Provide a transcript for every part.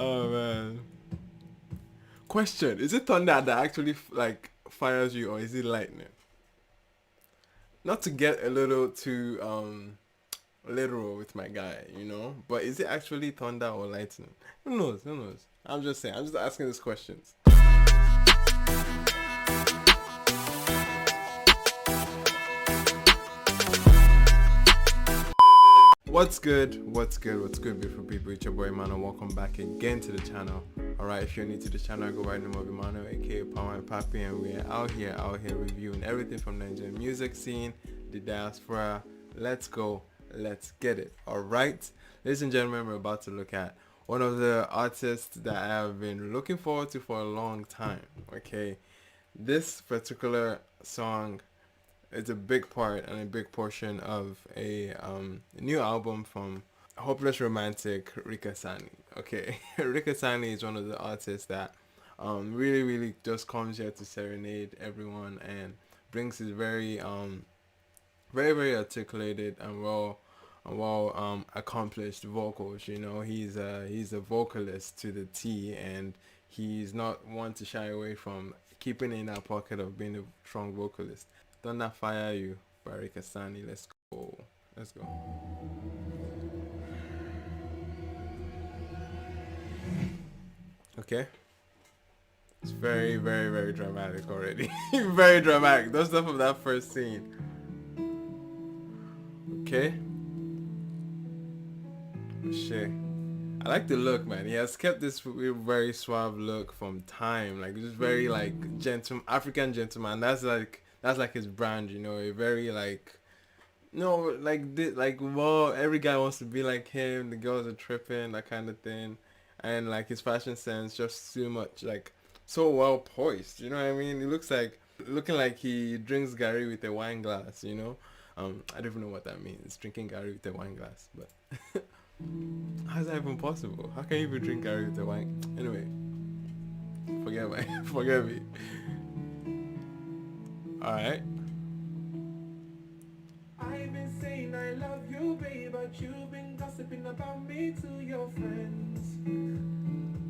Oh man. Question: is it thunder that actually like fires you, or is it lightning? Not to get a little too literal with my guy, but is it actually thunder or lightning? Who knows? Who knows? I'm just saying. I'm just asking these questions. What's good? What's good? What's good, beautiful people? It's your boy Emmanuel. Welcome back again to the channel. Alright, if you're new to the channel, go by the name of Emmanuel, aka palmwinepapi, and we're out here reviewing everything from Nigerian music scene, the diaspora. Let's go. Let's get it. Alright, ladies and gentlemen, we're about to look at one of the artists that I have been looking forward to for a long time. Okay, this particular song, it's a big part and a big portion of a new album from hopeless romantic Ric Hassani. Okay, Ric Hassani is one of the artists that really just comes here to serenade everyone and brings his very articulated and well accomplished vocals. He's a vocalist to the T, and he's not one to shy away from keeping in that pocket of being a strong vocalist. Thunder Fire You by Ric Hassani. Let's go. Let's go. Okay. It's very dramatic already. Very dramatic. That's stuff of that first scene. Okay. Oh, shit. I like the look, man. He has kept this very suave look from time. Like, just very like African gentleman. That's like his brand, a very like, no, like this, like, well, every guy wants to be like him, the girls are tripping, that kind of thing. And like his fashion sense, just too much, like, so well poised, you know what I mean? He looks like, looking like he drinks Gary with a wine glass, I don't even know what that means, drinking Gary with a wine glass, but how's that even possible? How can you even drink Gary with a wine? Anyway, forget me. Alright. I've been saying I love you, babe, but you've been gossiping about me to your friends.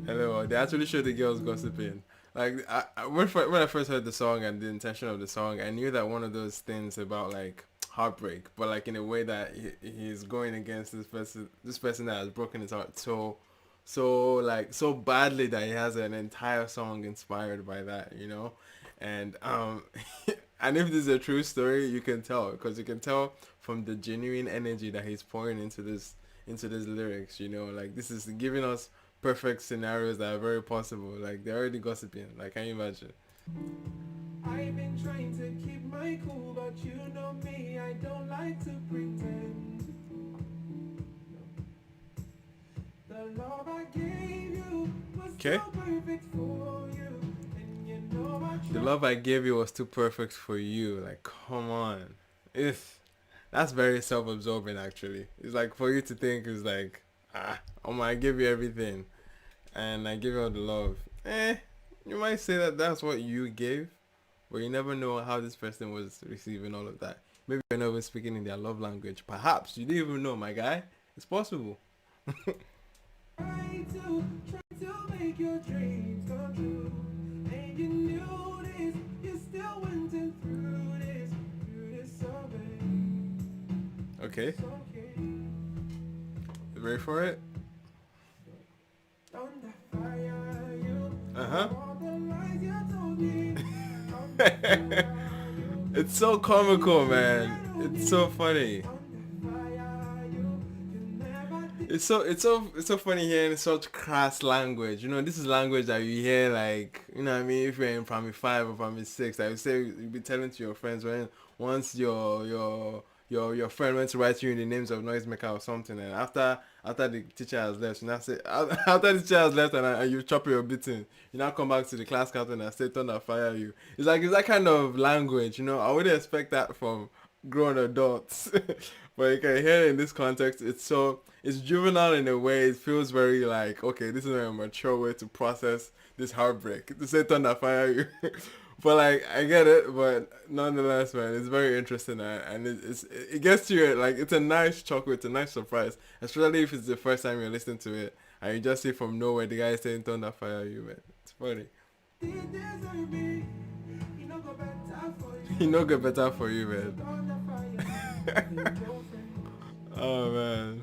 Hello, they actually showed the girls gossiping. Like, when I first heard the song and the intention of the song, I knew that one of those things about like heartbreak, but like in a way that he's going against this person that has broken his heart so badly that he has an entire song inspired by that, and and if this is a true story, you can tell, because you can tell from the genuine energy that he's pouring into these lyrics. Like, this is giving us perfect scenarios that are very possible. Like, they're already gossiping. Like, can you imagine? I've been trying to keep my cool, but you know me, I don't like to pretend. The love I gave you was Okay. so perfect for you. The love I gave you was too perfect for you. Like, come on. That's very self-absorbing, actually. It's like, for you to think, it's like, I give you everything, and I give you all the love. You might say that that's what you gave, but you never know how this person was receiving all of that. Maybe you're not even speaking in their love language. Perhaps you didn't even know, my guy. It's possible. Try to make your dreams come true. And you knew this, you still went through this survey. Okay. You ready for it? It's so comical, man. It's so funny. It's so funny hearing such crass language. This is language that you hear, like, what I mean, if you're in primary 5 or primary 6, I would say you'd be telling to your friends once your friend went to write you in the names of noisemaker or something, and after the teacher has left, you now say, after the teacher has left and you chop your beating, you now come back to the class captain and say, thunder fire you. It's that kind of language, I wouldn't expect that from grown adults. But you can hear it in this context. It's juvenile in a way. It feels very like, okay, this is a mature way to process this heartbreak, to say thunder fire you. But like, I get it, but nonetheless, man, it's very interesting, and it gets to you. Like, it's a nice chuckle, it's a nice surprise, especially if it's the first time you're listening to it. and you just see from nowhere the guy is saying thunder fire you, man. It's funny. Did deserve me. You know go better for He you. no get better for you, So man. thunder fire you. Your friend. Oh man.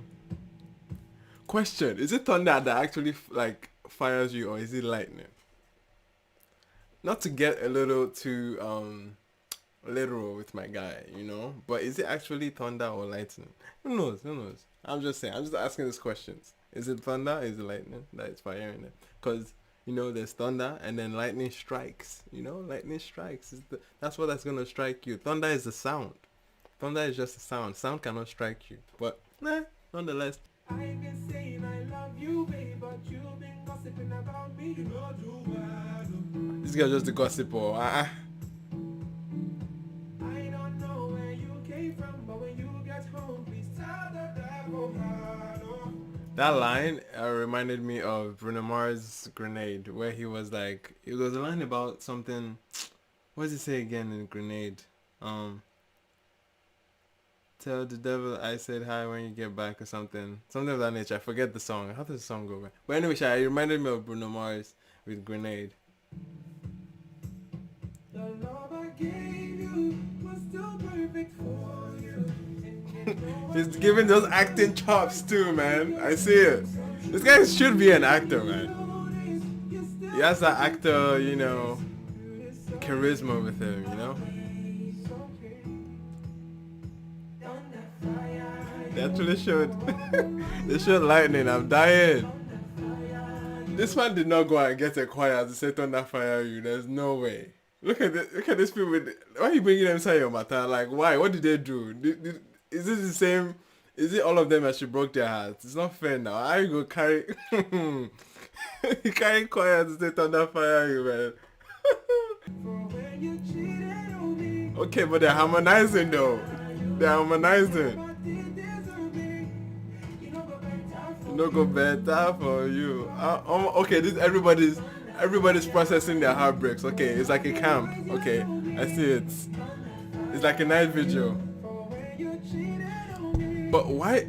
Question: is it thunder that actually like fires you, or is it lightning? Not to get a little too literal with my guy, but is it actually thunder or lightning? Who knows? Who knows? I'm just saying. I'm just asking these questions. Is it thunder? Is it lightning that is firing it? Because there's thunder and then lightning strikes. Lightning strikes. That's what that's gonna strike you. Thunder is the sound. Thunder is just a sound. Sound cannot strike you. But nonetheless. I've been saying I love you, babe, but you've been gossiping about me. You know too well. This girl just a gossip or I don't know where you came from, but when you get home, please tell the devil hello. That line reminded me of Bruno Mars' Grenade, where he was like, it was a line about something. What does he say again in Grenade? Tell the devil I said hi when you get back, or something of that nature. I forget the song. How does the song go? But anyway, it reminded me of Bruno Mars with Grenade. The love I gave you was still perfect for you. He's giving those acting chops too, man. I see it. This guy should be an actor, man. He has that actor, charisma with him. They actually showed. They showed lightning. I'm dying. This man did not go and get a choir to say thunder fire you. There's no way. Look at this. Look at this people. Why are you bringing them inside your matter? Like, why? What did they do? Is this the same? Is it all of them that she broke their hearts? It's not fair now. How you go carry? You carry choir to say thunder fire you, man. Okay, but they're harmonizing though. They're harmonizing. No go better for you. Okay, this everybody's processing their heartbreaks. Okay, it's like a camp. Okay, I see it. It's like a night vigil. But why?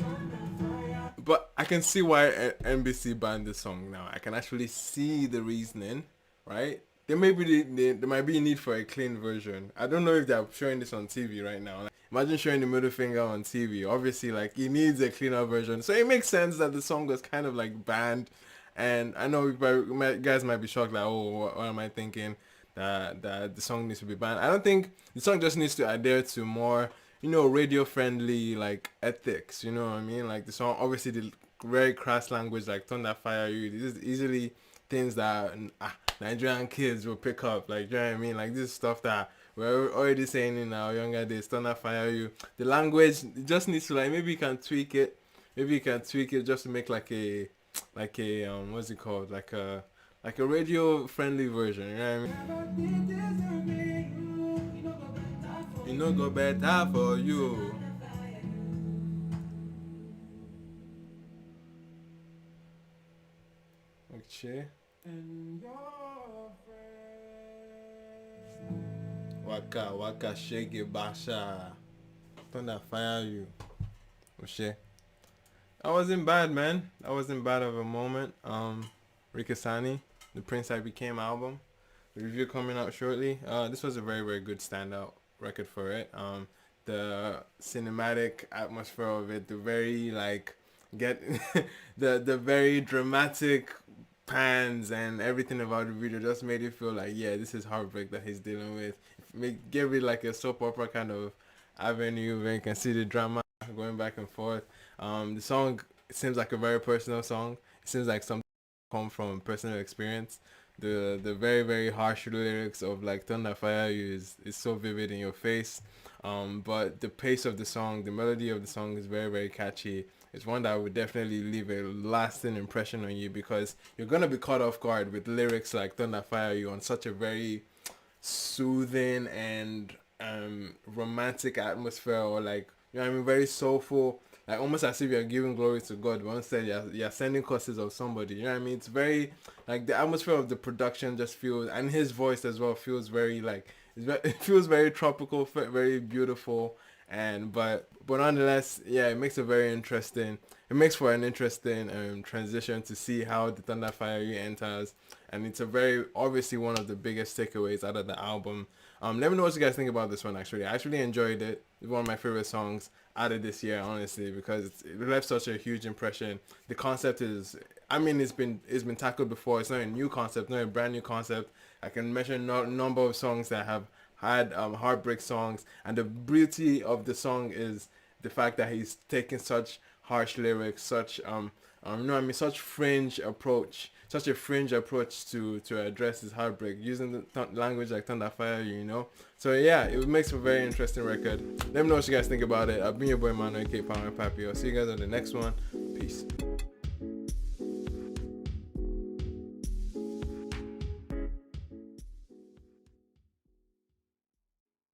But I can see why NBC banned this song now. I can actually see the reasoning, right? There might be a need for a clean version. I don't know if they're showing this on TV right now. Like, imagine showing the middle finger on TV. Obviously, like, it needs a cleaner version. So it makes sense that the song was kind of like banned. And I know you guys might be shocked, like, oh, what am I thinking? That the song needs to be banned. I don't think the song just needs to adhere to more, radio friendly like ethics. You know what I mean? Like the song, obviously, the very crass language like thunder fire you. This is easily things that Nigerian kids will pick up. Like, you know what I mean? Like this stuff that we're already saying in our younger days. Thunder fire you. The language it just needs to like maybe you can tweak it. Maybe you can tweak it just to make like a what's it called? Like a radio friendly version. You know what I mean? You know go better for you. Okay. And your friend. Waka waka shake it basha. Thunder fire you. Okay. That wasn't bad, man. That wasn't bad of a moment. Ric Hassani, The Prince I Became album. The review coming out shortly. This was a very, very good standout record for it. The cinematic atmosphere of it, the very the very dramatic pans and everything about the video just made it feel like, yeah, this is heartbreak that he's dealing with. Give it like a soap opera kind of avenue where you can see the drama going back and forth. The song seems like a very personal song. It seems like something come from personal experience. The very, very harsh lyrics of like Thunder Fire You is so vivid in your face. But the pace of the song, the melody of the song is very, very catchy. It's one that would definitely leave a lasting impression on you because you're gonna be caught off guard with lyrics like Thunder Fire You on such a very soothing and romantic atmosphere, or like, you know what I mean, very soulful, like almost as if you're giving glory to God, but instead you're sending curses of somebody. You know what I mean? It's very like the atmosphere of the production just feels, and his voice as well feels very like it feels very tropical, very beautiful, And but nonetheless, yeah, it makes a very interesting. It makes for an interesting transition to see how the Thunder Fire enters, and it's a very obviously one of the biggest takeaways out of the album. Let me know what you guys think about this one. Actually, I actually enjoyed it. It's one of my favorite songs out of this year, honestly, because it left such a huge impression. The concept is, I mean, it's been tackled before. It's not a new concept, not a brand new concept. I can mention a number of songs that have had heartbreak songs, and the beauty of the song is the fact that he's taking such harsh lyrics, such you know what I mean, such a fringe approach to address his heartbreak using the language like Thunder Fire, you know. So yeah, it makes a very interesting record. Let me know what you guys think about it. I've been your boy Manuel K. palmwinepapi. I'll see you guys on the next one. Peace.